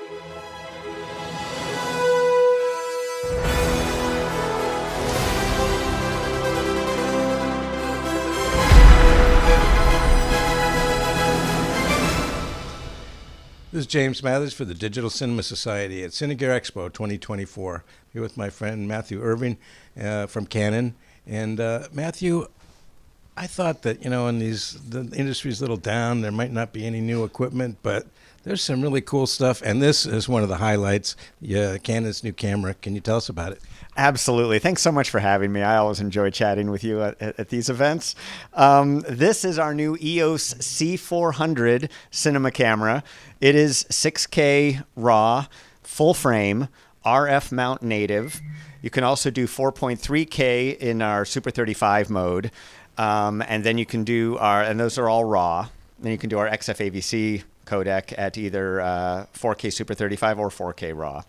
This is James Mathers for the Digital Cinema Society at Cine Gear Expo 2024. Here with my friend Matthew Irving from Canon. And Matthew, I thought that, in the industry's a little down, there might not be any new equipment, but there's some really cool stuff. And this is one of the highlights, Canon's new camera. Can you tell us about it? Absolutely. Thanks so much for having me. I always enjoy chatting with you at these events. This is our new EOS C400 cinema camera. It is 6K RAW, full frame, RF mount native. You can also do 4.3K in our Super 35 mode. And then you can do and those are all RAW. Then you can do our XFAVC codec at either 4K Super 35 or 4K RAW.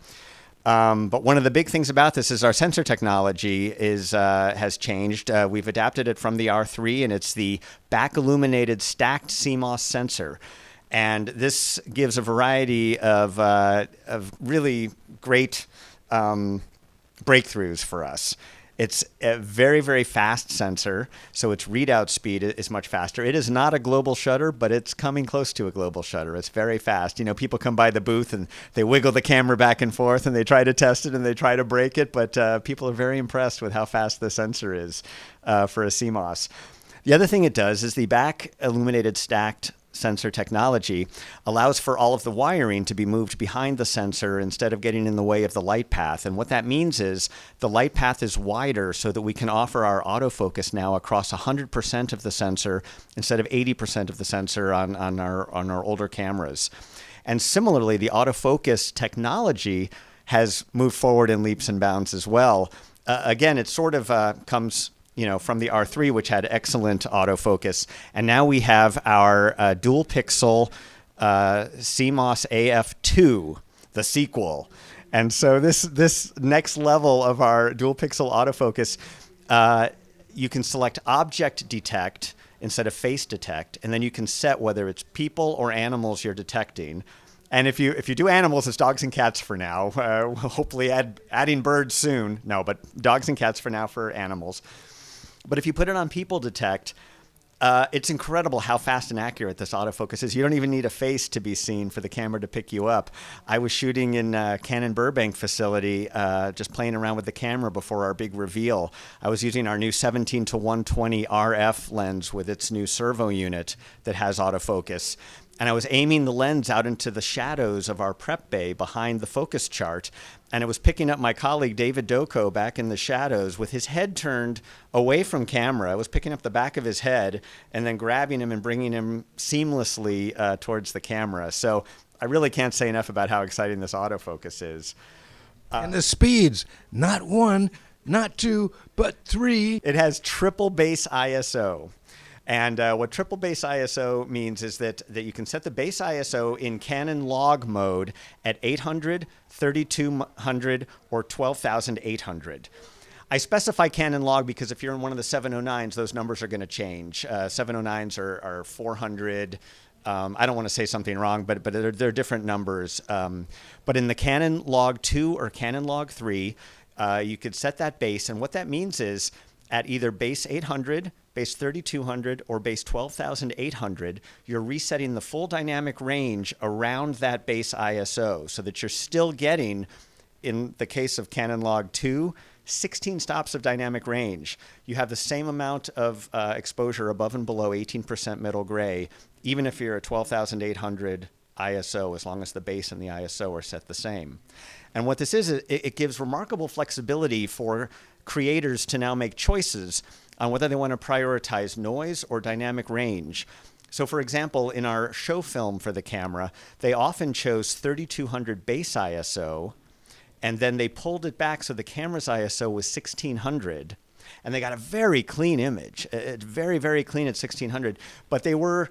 But one of the big things about this is our sensor technology has changed. We've adapted it from the R3, and it's the back illuminated stacked CMOS sensor. And this gives a variety of really great breakthroughs for us. It's a very, very fast sensor, so its readout speed is much faster. It is not a global shutter, but it's coming close to a global shutter. It's very fast. People come by the booth and they wiggle the camera back and forth and they try to test it and they try to break it, but people are very impressed with how fast the sensor is for a CMOS. The other thing it does is the back illuminated stacked sensor technology allows for all of the wiring to be moved behind the sensor instead of getting in the way of the light path. And what that means is the light path is wider so that we can offer our autofocus now across 100% of the sensor instead of 80% of the sensor on our older cameras. And similarly, the autofocus technology has moved forward in leaps and bounds as well. Again, it sort of comes from the R3, which had excellent autofocus. And now we have our dual pixel CMOS AF2, the sequel. And so this next level of our dual pixel autofocus, you can select object detect instead of face detect. And then you can set whether it's people or animals you're detecting. And if you do animals, it's dogs and cats for now. We'll hopefully adding birds soon. No, but dogs and cats for now for animals. But if you put it on people detect, it's incredible how fast and accurate this autofocus is. You don't even need a face to be seen for the camera to pick you up. I was shooting in Canon Burbank facility, just playing around with the camera before our big reveal. I was using our new 17-120 RF lens with its new servo unit that has autofocus. And I was aiming the lens out into the shadows of our prep bay behind the focus chart. And it was picking up my colleague, David Doko, back in the shadows with his head turned away from camera. I was picking up the back of his head and then grabbing him and bringing him seamlessly towards the camera. So I really can't say enough about how exciting this autofocus is. And the speeds, not one, not two, but three. It has triple base ISO. And what triple base ISO means is that you can set the base ISO in Canon log mode at 800, 3200, or 12,800. I specify Canon log because if you're in one of the 709s, those numbers are going to change. 709s are 400. I don't want to say something wrong, but they're different numbers. But in the Canon log 2 or Canon log 3, you could set that base. And what that means is at either base 800, base 3200, or base 12,800, you're resetting the full dynamic range around that base ISO so that you're still getting, in the case of Canon log 2, 16 stops of dynamic range. You have the same amount of exposure above and below 18% middle gray, even if you're at 12,800 ISO, as long as the base and the ISO are set the same. And what this is, it gives remarkable flexibility for creators to now make choices on whether they want to prioritize noise or dynamic range. So for example, in our show film for the camera, they often chose 3200 base ISO, and then they pulled it back so the camera's ISO was 1600, and they got a very clean image. It's very, very clean at 1600, but they were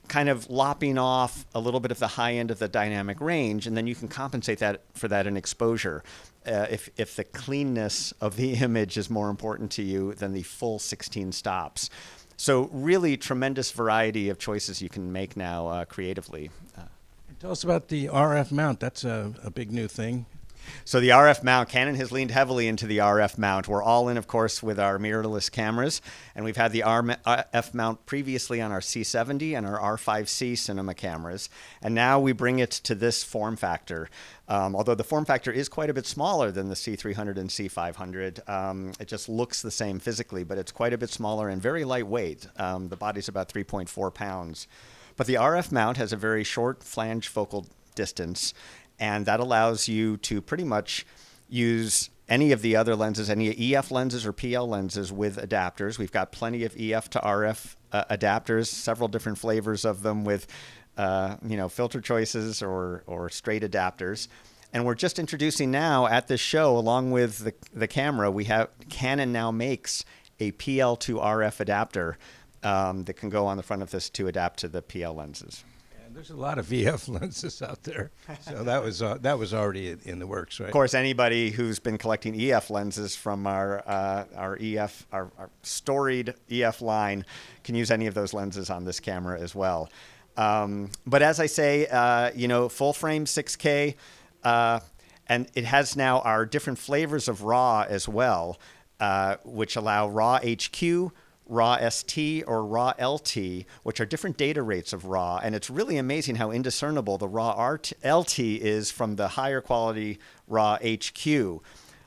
kind of lopping off a little bit of the high end of the dynamic range, and then you can compensate for that in exposure. If the cleanness of the image is more important to you than the full 16 stops. So really tremendous variety of choices you can make now creatively. Tell us about the RF mount. That's a big new thing. So the RF mount, Canon has leaned heavily into the RF mount. We're all in, of course, with our mirrorless cameras, and we've had the RF mount previously on our C70 and our R5C cinema cameras, and now we bring it to this form factor. Although the form factor is quite a bit smaller than the C300 and C500, it just looks the same physically, but it's quite a bit smaller and very lightweight. The body's about 3.4 pounds. But the RF mount has a very short flange focal distance, and that allows you to pretty much use any of the other lenses, any EF lenses or PL lenses with adapters. We've got plenty of EF to RF adapters, several different flavors of them with filter choices or straight adapters. And we're just introducing now at this show, along with the camera, Canon now makes a PL to RF adapter that can go on the front of this to adapt to the PL lenses. There's a lot of EF lenses out there, so that was already in the works, right? Of course, anybody who's been collecting EF lenses from our storied EF line can use any of those lenses on this camera as well. But as I say, full frame 6K, and it has now our different flavors of RAW as well, which allow RAW HQ, RAW ST, or RAW LT, which are different data rates of RAW. And it's really amazing how indiscernible the RAW LT is from the higher quality RAW HQ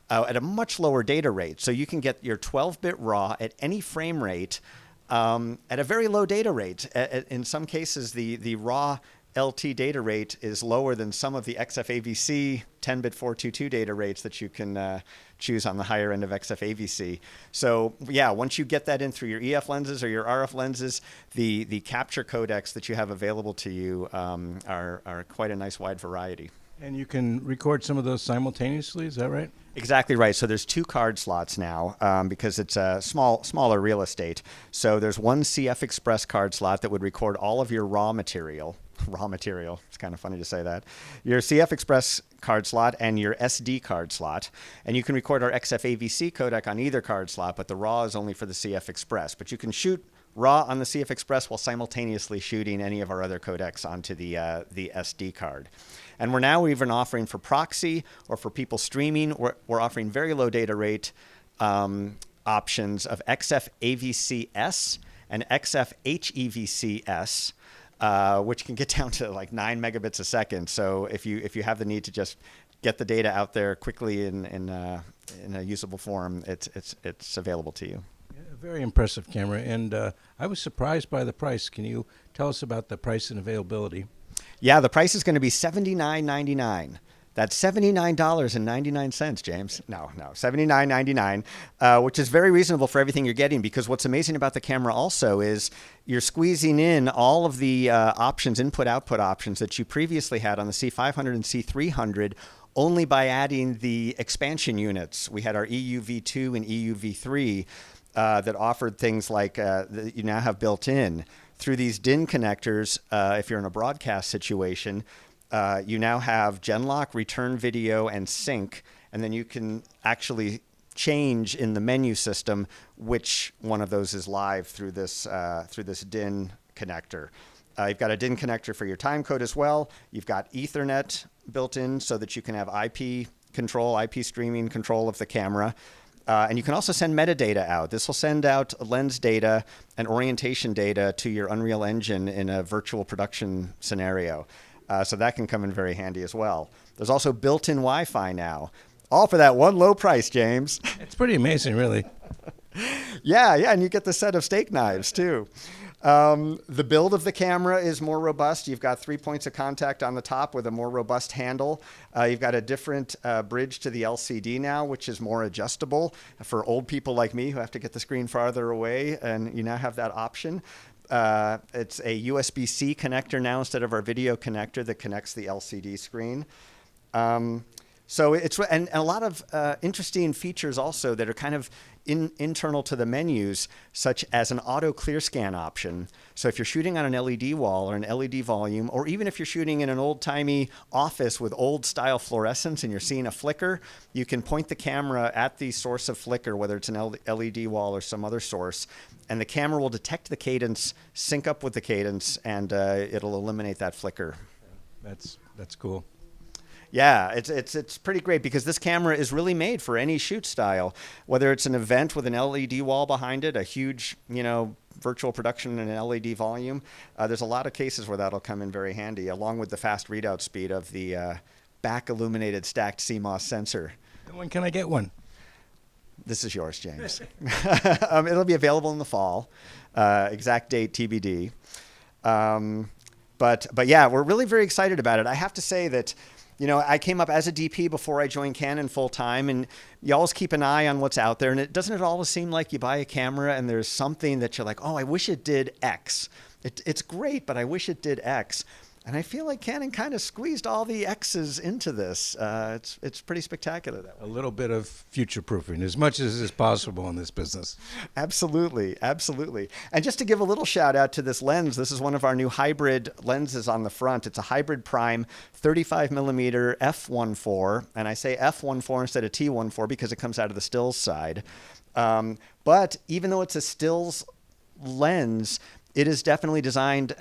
at a much lower data rate. So you can get your 12-bit RAW at any frame rate at a very low data rate. In some cases, the RAW LT data rate is lower than some of the XFAVC 10-bit 422 data rates that you can choose on the higher end of XFAVC. So yeah, once you get that in through your EF lenses or your RF lenses, the capture codecs that you have available to you are quite a nice wide variety. And you can record some of those simultaneously, is that right? Exactly right. So there's 2 card slots now because it's a smaller real estate. So there's one CF Express card slot that would record all of your raw material. Raw material. It's kind of funny to say that. Your CF Express card slot and your SD card slot. And you can record our XFAVC codec on either card slot, but the RAW is only for the CF Express. But you can shoot RAW on the CF Express while simultaneously shooting any of our other codecs onto the SD card. And we're now even offering for proxy or for people streaming, we're offering very low data rate options of XFAVCS and XFHEVCS, which can get down to like 9 megabits a second. So if you have the need to just get the data out there quickly in a usable form, it's available to you. Yeah, a very impressive camera, and I was surprised by the price. Can you tell us about the price and availability? Yeah, the price is going to be $79.99. That's $79.99, James. No, $79.99, which is very reasonable for everything you're getting, because what's amazing about the camera also is you're squeezing in all of the options, input-output options that you previously had on the C500 and C300 only by adding the expansion units. We had our EUV2 and EUV3 that offered things like that you now have built in. Through these DIN connectors, if you're in a broadcast situation, you now have Genlock, return video, and sync, and then you can actually change in the menu system which one of those is live through this DIN connector. You've got a DIN connector for your timecode as well. You've got Ethernet built in so that you can have IP control, IP streaming control of the camera. And you can also send metadata out. This will send out lens data and orientation data to your Unreal Engine in a virtual production scenario. So that can come in very handy as well. There's also built-in Wi-Fi now. All for that one low price, James. It's pretty amazing, really. Yeah, and you get the set of steak knives, too. The build of the camera is more robust. You've got 3 points of contact on the top with a more robust handle. You've got a different bridge to the LCD now, which is more adjustable for old people like me who have to get the screen farther away, and you now have that option. It's a USB-C connector now instead of our video connector that connects the LCD screen. So it's and a lot of interesting features also that are kind of internal to the menus, such as an auto clear scan option. So if you're shooting on an LED wall or an LED volume, or even if you're shooting in an old-timey office with old-style fluorescence and you're seeing a flicker, you can point the camera at the source of flicker, whether it's an LED wall or some other source, and the camera will detect the cadence, sync up with the cadence, and it'll eliminate that flicker. That's cool. Yeah, it's pretty great because this camera is really made for any shoot style, whether it's an event with an LED wall behind it, a huge, virtual production in an LED volume. There's a lot of cases where that'll come in very handy, along with the fast readout speed of the back illuminated stacked CMOS sensor. When can I get one? This is yours, James. It'll be available in the fall. Exact date TBD. But yeah, we're really very excited about it. I have to say that, I came up as a DP before I joined Canon full time, and you always keep an eye on what's out there. And doesn't it always seem like you buy a camera and there's something that you're like, oh, I wish it did X. It's great, but I wish it did X. And I feel like Canon kind of squeezed all the X's into this. It's pretty spectacular that way. A little bit of future proofing, as much as is possible in this business. Absolutely, absolutely. And just to give a little shout out to this lens, this is one of our new hybrid lenses on the front. It's a hybrid prime 35 millimeter f1.4, and I say f1.4 instead of t1.4 because it comes out of the stills side. But even though it's a stills lens, it is definitely designed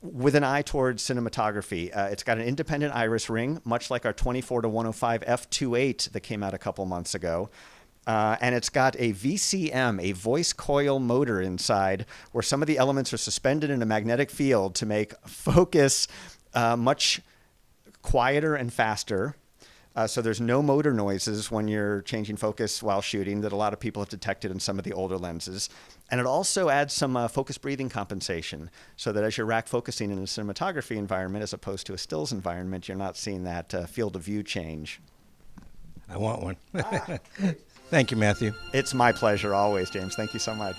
with an eye towards cinematography. It's got an independent iris ring, much like our 24-105 f2.8 that came out a couple months ago. And it's got a VCM, a voice coil motor inside, where some of the elements are suspended in a magnetic field to make focus much quieter and faster. So there's no motor noises when you're changing focus while shooting that a lot of people have detected in some of the older lenses. And it also adds some focus breathing compensation so that as you're rack focusing in a cinematography environment as opposed to a stills environment, you're not seeing that field of view change. I want one. Thank you, Matthew. It's my pleasure always, James. Thank you so much.